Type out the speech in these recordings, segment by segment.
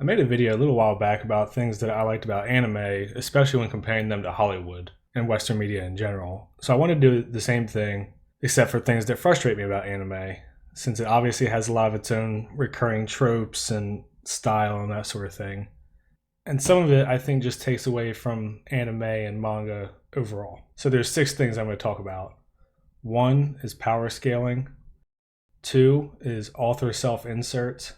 I made a video a little while back about things that I liked about anime, especially when comparing them to Hollywood and Western media in general. So I want to do the same thing, except for things that frustrate me about anime, since it obviously has a lot of its own recurring tropes and style and that sort of thing. And some of it I think just takes away from anime and manga overall. So there's 6 things I'm going to talk about. 1 is power scaling. 2 is author self-inserts.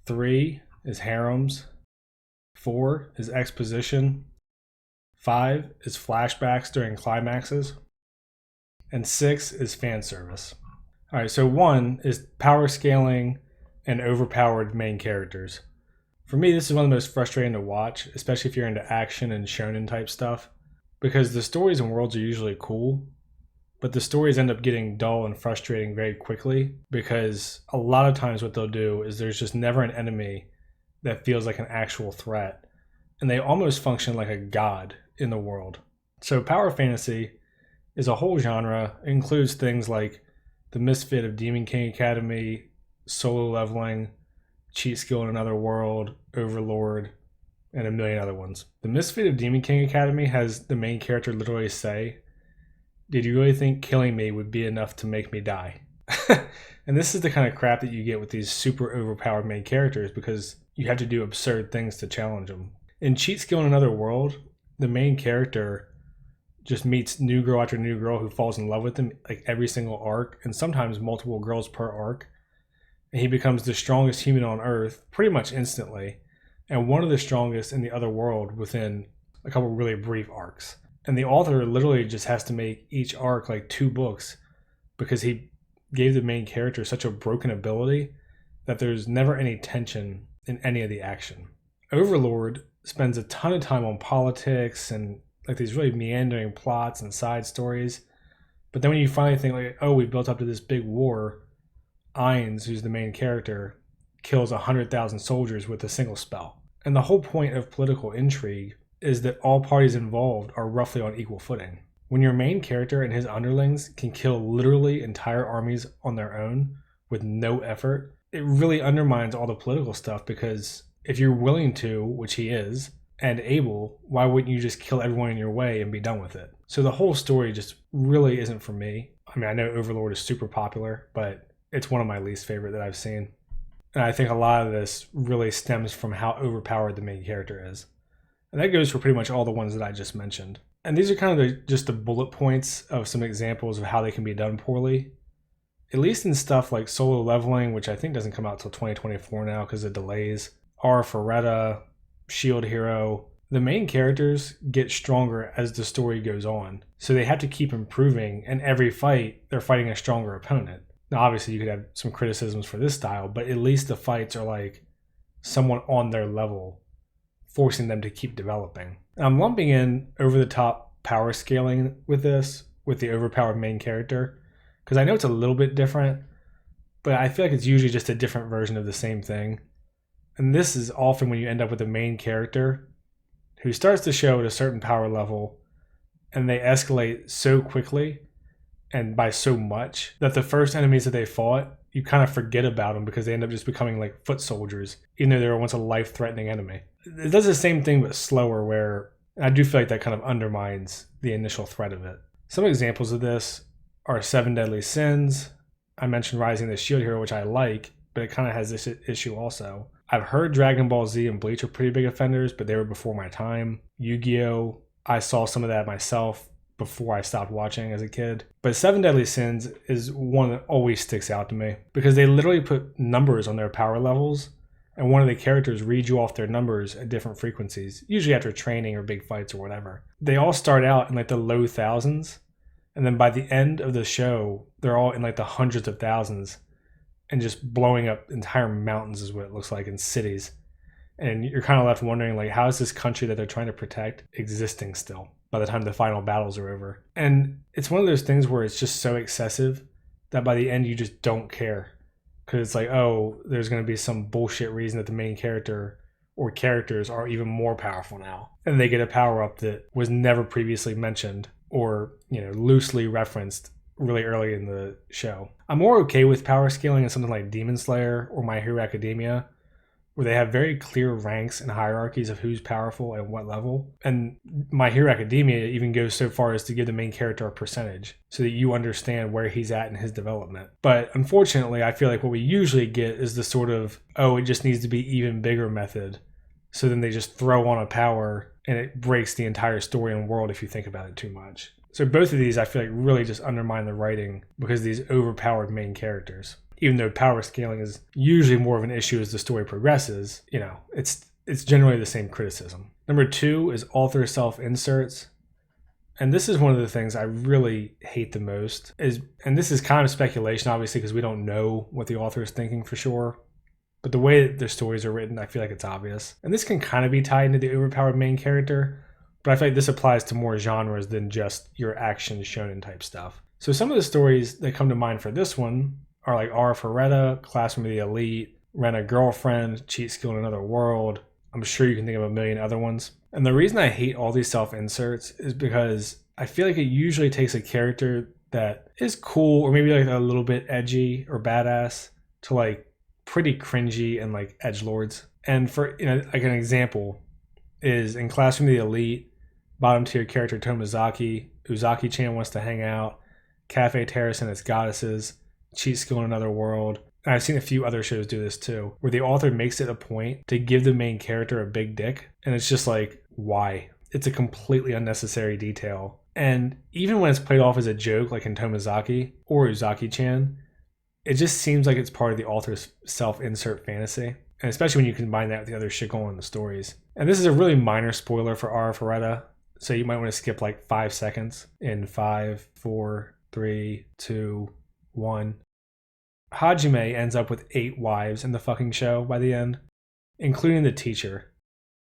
3 is harems. 4 is exposition. 5 is flashbacks during climaxes. And 6 is fan service. All right, so 1 is power scaling and overpowered main characters. For me, this is one of the most frustrating to watch, especially if you're into action and shonen type stuff, because the stories and worlds are usually cool, but the stories end up getting dull and frustrating very quickly because a lot of times what they'll do is there's just never an enemy that feels like an actual threat, and they almost function like a god in the world. So power fantasy is a whole genre. It includes things like the Misfit of Demon King Academy, Solo Leveling, Cheat Skill in Another World, Overlord, and a million other ones. The Misfit of Demon King Academy has the main character literally say, "Did you really think killing me would be enough to make me die?" And this is the kind of crap that you get with these super overpowered main characters because you have to do absurd things to challenge them. In Cheat Skill in Another World, the main character just meets new girl after new girl who falls in love with him like every single arc, and sometimes multiple girls per arc. And he becomes the strongest human on Earth pretty much instantly, and one of the strongest in the other world within a couple really brief arcs. And the author literally just has to make each arc like 2 books because he gave the main character such a broken ability that there's never any tension in any of the action. Overlord spends a ton of time on politics and like these really meandering plots and side stories. But then when you finally think like, oh, we built up to this big war, Ainz, who's the main character, kills 100,000 soldiers with a single spell. And the whole point of political intrigue is that all parties involved are roughly on equal footing. When your main character and his underlings can kill literally entire armies on their own with no effort, it really undermines all the political stuff because if you're willing to, which he is, and able, why wouldn't you just kill everyone in your way and be done with it? So the whole story just really isn't for me. I mean, I know Overlord is super popular, but it's one of my least favorite that I've seen. And I think a lot of this really stems from how overpowered the main character is. And that goes for pretty much all the ones that I just mentioned. And these are kind of just the bullet points of some examples of how they can be done poorly. At least in stuff like Solo Leveling, which I think doesn't come out till 2024 now because of delays, or Ferretta, Shield Hero, the main characters get stronger as the story goes on. So they have to keep improving, and every fight, they're fighting a stronger opponent. Now, obviously, you could have some criticisms for this style, but at least the fights are like someone on their level, forcing them to keep developing. And I'm lumping in over-the-top power scaling with this, with the overpowered main character, because I know it's a little bit different, but I feel like it's usually just a different version of the same thing. And this is often when you end up with a main character who starts the show at a certain power level, and they escalate so quickly and by so much that the first enemies that they fought, you kind of forget about them because they end up just becoming like foot soldiers, even though they were once a life-threatening enemy. It does the same thing but slower, where I do feel like that kind of undermines the initial threat of it. Some examples of this are Seven Deadly Sins. I mentioned Rising the Shield Hero, which I like, but it kind of has this issue also. I've heard Dragon Ball Z and Bleach are pretty big offenders, but they were before my time. Yu-Gi-Oh! I saw some of that myself before I stopped watching as a kid. But Seven Deadly Sins is one that always sticks out to me because they literally put numbers on their power levels, and one of the characters reads you off their numbers at different frequencies, usually after training or big fights or whatever. They all start out in like the low thousands, and then by the end of the show, they're all in like the hundreds of thousands and just blowing up entire mountains is what it looks like in cities. And you're kind of left wondering, like, how is this country that they're trying to protect existing still by the time the final battles are over? And it's one of those things where it's just so excessive that by the end you just don't care. Because it's like, oh, there's going to be some bullshit reason that the main character or characters are even more powerful now. And they get a power up that was never previously mentioned or, loosely referenced really early in the show. I'm more okay with power scaling in something like Demon Slayer or My Hero Academia, where they have very clear ranks and hierarchies of who's powerful and what level. And My Hero Academia even goes so far as to give the main character a percentage so that you understand where he's at in his development. But unfortunately, I feel like what we usually get is the sort of, oh, it just needs to be even bigger method. So then they just throw on a power and it breaks the entire story and world if you think about it too much. So both of these I feel like really just undermine the writing because of these overpowered main characters. Even though power scaling is usually more of an issue as the story progresses, it's generally the same criticism. Number 2 is author self-inserts. And this is one of the things I really hate the most. And this is kind of speculation, obviously, because we don't know what the author is thinking for sure. But the way that their stories are written, I feel like it's obvious. And this can kind of be tied into the overpowered main character, but I feel like this applies to more genres than just your action shonen type stuff. So some of the stories that come to mind for this one are like Aura Ferretta, Classroom of the Elite, Rent a Girlfriend, Cheat Skill in Another World. I'm sure you can think of a million other ones. And the reason I hate all these self-inserts is because I feel like it usually takes a character that is cool or maybe like a little bit edgy or badass to like pretty cringy and like edgelords. And for like an example is in Classroom of the Elite, bottom tier character Tomazaki, Uzaki-chan wants to hang out, Cafe Terrace and its goddesses, Cheat Skill in Another World. And I've seen a few other shows do this too, where the author makes it a point to give the main character a big dick. And it's just like, why? It's a completely unnecessary detail. And even when it's played off as a joke, like in Tomazaki or Uzaki-chan, it just seems like it's part of the author's self-insert fantasy. And especially when you combine that with the other shit going on in the stories. And this is a really minor spoiler for Aura Ferretta, so you might want to skip like 5 seconds in 5, 4, 3, 2, 1. Hajime ends up with 8 wives in the fucking show by the end, including the teacher.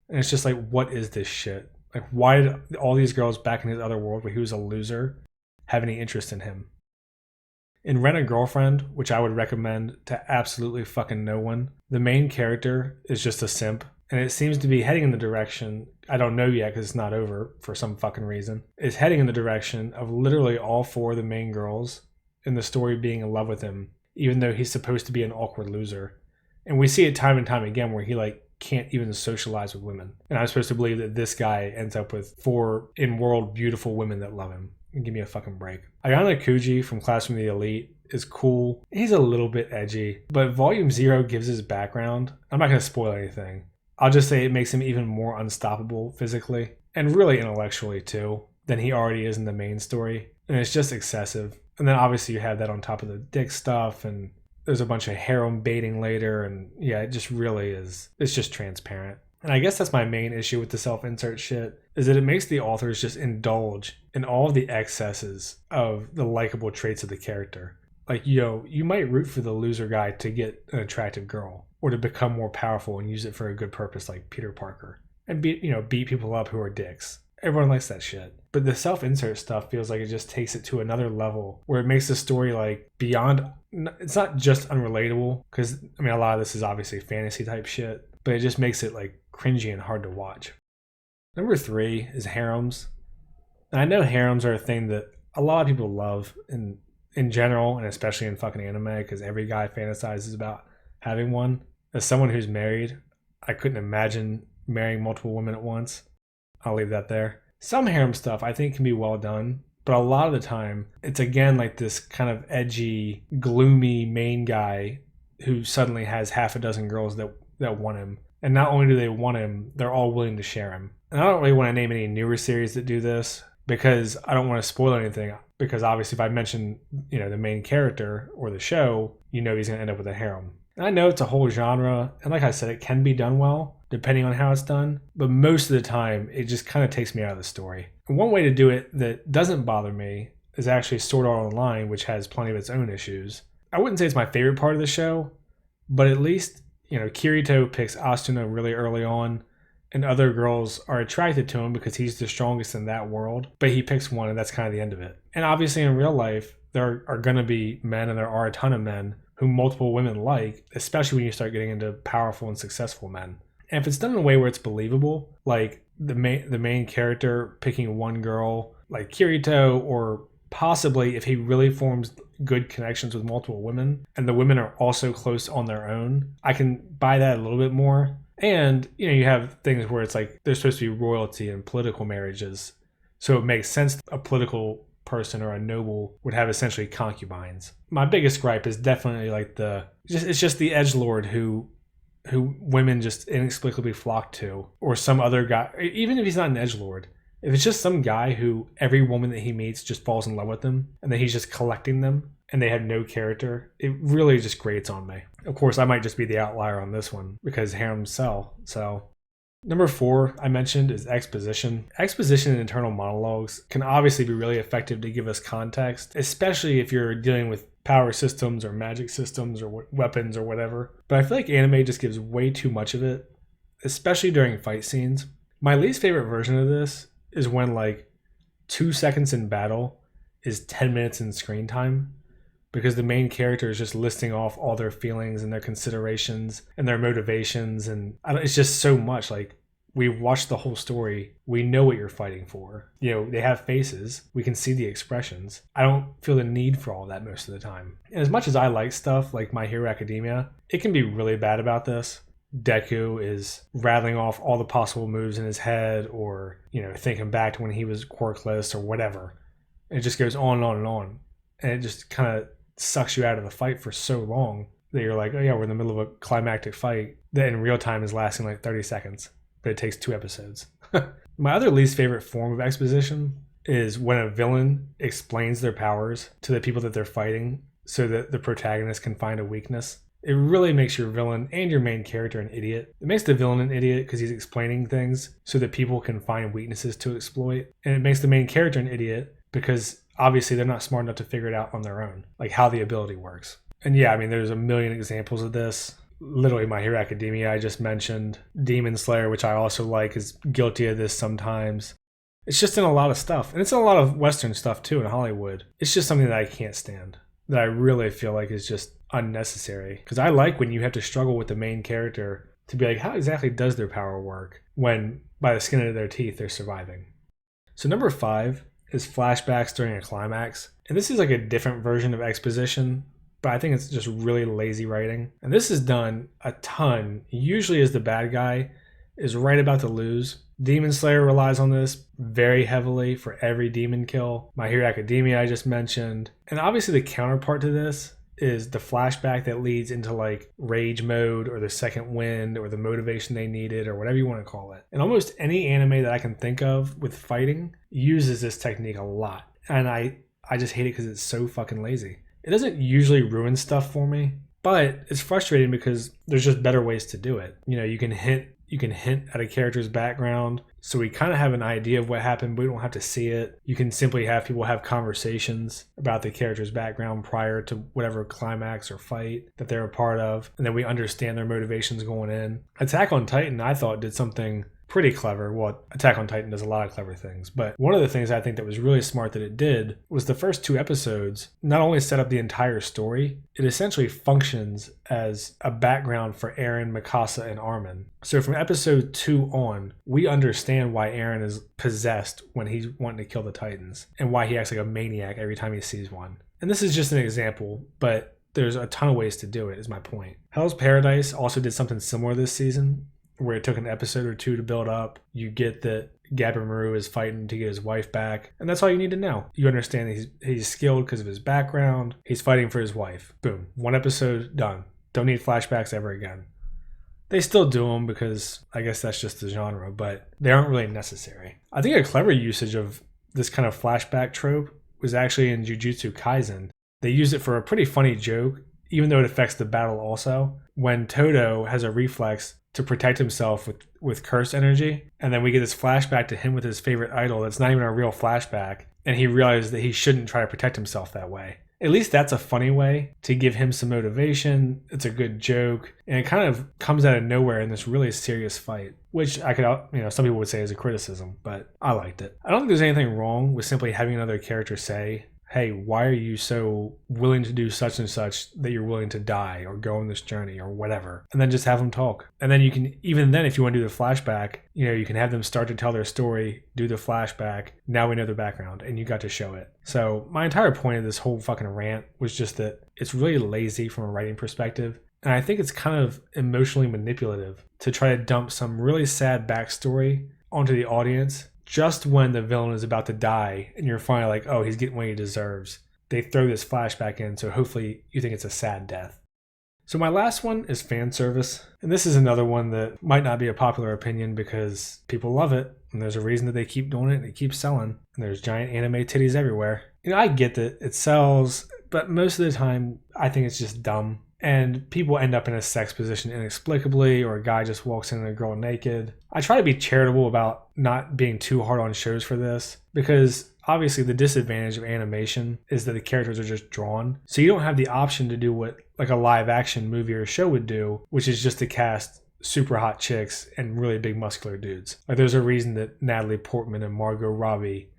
And it's just like, what is this shit? Like, why did all these girls back in his other world where he was a loser have any interest in him? In Rent a Girlfriend, which I would recommend to absolutely fucking no one, the main character is just a simp. And it seems to be heading in the direction, I don't know yet because it's not over for some fucking reason, is heading in the direction of literally all 4 of the main girls in the story being in love with him, even though he's supposed to be an awkward loser. And we see it time and time again where he like can't even socialize with women. And I'm supposed to believe that this guy ends up with 4 in-world beautiful women that love him. Give me a fucking break. Ayano Kuji from Classroom of the Elite is cool. He's a little bit edgy, but Volume 0 gives his background. I'm not going to spoil anything. I'll just say it makes him even more unstoppable physically, and really intellectually too, than he already is in the main story. And it's just excessive. And then obviously you have that on top of the dick stuff, and there's a bunch of harem baiting later, and yeah, it just really is, it's just transparent. And I guess that's my main issue with the self-insert shit, is that it makes the authors just indulge in all of the excesses of the likable traits of the character. Like, you might root for the loser guy to get an attractive girl, or to become more powerful and use it for a good purpose like Peter Parker, and beat people up who are dicks. Everyone likes that shit. But the self-insert stuff feels like it just takes it to another level where it makes the story like beyond, it's not just unrelatable, because I mean a lot of this is obviously fantasy type shit, but it just makes it like cringy and hard to watch. Number 3 is harems. And I know harems are a thing that a lot of people love in general, and especially in fucking anime, because every guy fantasizes about having one. As someone who's married, I couldn't imagine marrying multiple women at once. I'll leave that there. Some harem stuff I think can be well done, but a lot of the time it's again like this kind of edgy, gloomy main guy who suddenly has half a dozen girls that want him. And not only do they want him, they're all willing to share him. And I don't really want to name any newer series that do this because I don't want to spoil anything. Because obviously if I mention, the main character or the show, he's going to end up with a harem. And I know it's a whole genre, and like I said, it can be done well, depending on how it's done. But most of the time, it just kind of takes me out of the story. And one way to do it that doesn't bother me is actually Sword Art Online, which has plenty of its own issues. I wouldn't say it's my favorite part of the show, but at least, Kirito picks Asuna really early on, and other girls are attracted to him because he's the strongest in that world, but he picks one, and that's kind of the end of it. And obviously in real life, there are going to be men, and there are a ton of men who multiple women like, especially when you start getting into powerful and successful men. And if it's done in a way where it's believable, like the main character picking one girl like Kirito, or possibly if he really forms good connections with multiple women, and the women are also close on their own, I can buy that a little bit more. And, you have things where it's like there's supposed to be royalty and political marriages. So it makes sense a political person or a noble would have essentially concubines. My biggest gripe is definitely like it's just the edgelord who women just inexplicably flock to, or some other guy, even if he's not an edgelord. If it's just some guy who every woman that he meets just falls in love with him, and then he's just collecting them, and they have no character, it really just grates on me. Of course, I might just be the outlier on this one because harems sell. So, number 4 I mentioned is exposition. Exposition and internal monologues can obviously be really effective to give us context, especially if you're dealing with power systems or magic systems or weapons or whatever. But I feel like anime just gives way too much of it, especially during fight scenes. My least favorite version of this is when 2 seconds in battle is 10 minutes in screen time, because the main character is just listing off all their feelings and their considerations and their motivations, and it's just so much. We've watched the whole story. We know what you're fighting for. They have faces. We can see the expressions. I don't feel the need for all that most of the time. And as much as I like stuff like My Hero Academia, it can be really bad about this. Deku is rattling off all the possible moves in his head, or, thinking back to when he was quirkless or whatever. And it just goes on and on and on. And it just kind of sucks you out of the fight for so long that you're like, oh yeah, we're in the middle of a climactic fight that in real time is lasting 30 seconds. But it takes 2 episodes. My other least favorite form of exposition is when a villain explains their powers to the people that they're fighting so that the protagonist can find a weakness. It really makes your villain and your main character an idiot. It makes the villain an idiot because he's explaining things so that people can find weaknesses to exploit. And it makes the main character an idiot because obviously they're not smart enough to figure it out on their own, like how the ability works. And yeah, there's a million examples of this. Literally, My Hero Academia I just mentioned. Demon Slayer, which I also like, is guilty of this sometimes. It's just in a lot of stuff. And it's in a lot of Western stuff too in Hollywood. It's just something that I can't stand, that I really feel like is just unnecessary. Because I like when you have to struggle with the main character to be like, how exactly does their power work when by the skin of their teeth they're surviving? So number 5 is flashbacks during a climax. And this is a different version of exposition, but I think it's just really lazy writing. And this is done a ton, usually as the bad guy is right about to lose. Demon Slayer relies on this very heavily for every demon kill. My Hero Academia I just mentioned. And obviously the counterpart to this is the flashback that leads into rage mode or the second wind or the motivation they needed or whatever you want to call it. And almost any anime that I can think of with fighting uses this technique a lot. And I just hate it because it's so fucking lazy. It doesn't usually ruin stuff for me, but it's frustrating because there's just better ways to do it. You can hint at a character's background, so we kind of have an idea of what happened, but we don't have to see it. You can simply have people have conversations about the character's background prior to whatever climax or fight that they're a part of, and then we understand their motivations going in. Attack on Titan, I thought, did something pretty clever. Well, Attack on Titan does a lot of clever things, but one of the things I think that was really smart that it did was the first 2 episodes not only set up the entire story, it essentially functions as a background for Eren, Mikasa, and Armin. So from episode 2 on, we understand why Eren is possessed when he's wanting to kill the Titans, and why he acts like a maniac every time he sees one. And this is just an example, but there's a ton of ways to do it, is my point. Hell's Paradise also did something similar this season, where it took an episode or 2 to build up. You get that Gabimaru is fighting to get his wife back, and that's all you need to know. You understand that he's skilled because of his background. He's fighting for his wife. Boom. 1 episode, done. Don't need flashbacks ever again. They still do them because I guess that's just the genre, but they aren't really necessary. I think a clever usage of this kind of flashback trope was actually in Jujutsu Kaisen. They used it for a pretty funny joke, even though it affects the battle also. When Todo has a reflex to protect himself with curse energy, and then we get this flashback to him with his favorite idol that's not even a real flashback, and he realizes that he shouldn't try to protect himself that way. At least that's a funny way to give him some motivation. It's a good joke, and it kind of comes out of nowhere in this really serious fight, which I could, some people would say is a criticism, but I liked it. I don't think there's anything wrong with simply having another character say, hey, why are you so willing to do such and such that you're willing to die or go on this journey or whatever? And then just have them talk. And then you can, even then, if you want to do the flashback, you can have them start to tell their story, do the flashback. Now we know their background and you got to show it. So my entire point of this whole fucking rant was just that it's really lazy from a writing perspective. And I think it's kind of emotionally manipulative to try to dump some really sad backstory onto the audience just when the villain is about to die and you're finally like, oh, he's getting what he deserves. They throw this flashback in, so hopefully you think it's a sad death. So my last one is fan service. And this is another one that might not be a popular opinion because people love it. And there's a reason that they keep doing it and it keeps selling. And there's giant anime titties everywhere. I get that it sells, but most of the time I think it's just dumb. And people end up in a sex position inexplicably, or a guy just walks in and a girl naked. I try to be charitable about not being too hard on shows for this, because obviously the disadvantage of animation is that the characters are just drawn. So you don't have the option to do what like a live action movie or show would do, which is just to cast super hot chicks and really big muscular dudes. Like there's a reason that Natalie Portman and Margot Robbie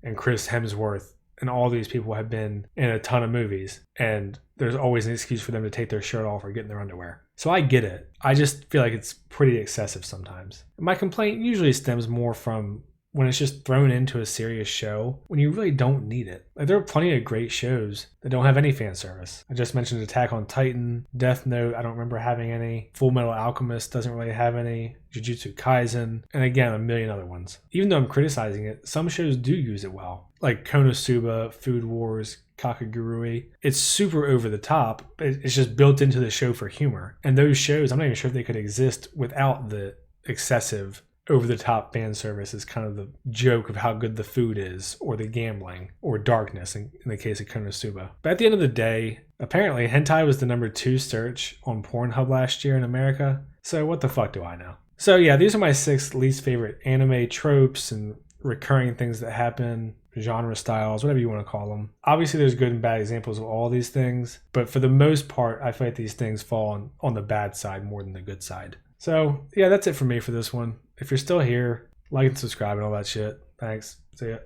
and Chris Hemsworth and all these people have been in a ton of movies, and there's always an excuse for them to take their shirt off or get in their underwear. So I get it. I just feel like it's pretty excessive sometimes. My complaint usually stems more from when it's just thrown into a serious show when you really don't need it. Like there are plenty of great shows that don't have any fan service. I just mentioned Attack on Titan, Death Note, I don't remember having any. Full Metal Alchemist doesn't really have any. Jujutsu Kaisen, and again, a million other ones. Even though I'm criticizing it, some shows do use it well. Like Konosuba, Food Wars, Kakagurui. It's super over the top, but it's just built into the show for humor. And those shows, I'm not even sure if they could exist without the excessive over-the-top fan service is kind of the joke of how good the food is, or the gambling, or darkness in the case of Konosuba. But at the end of the day, apparently hentai was the #2 search on Pornhub last year in America, so what the fuck do I know? So yeah, these are my 6 least favorite anime tropes and recurring things that happen, genre styles, whatever you want to call them. Obviously there's good and bad examples of all these things, but for the most part, I feel like these things fall on the bad side more than the good side. So yeah, that's it for me for this one. If you're still here, like and subscribe and all that shit. Thanks. See ya.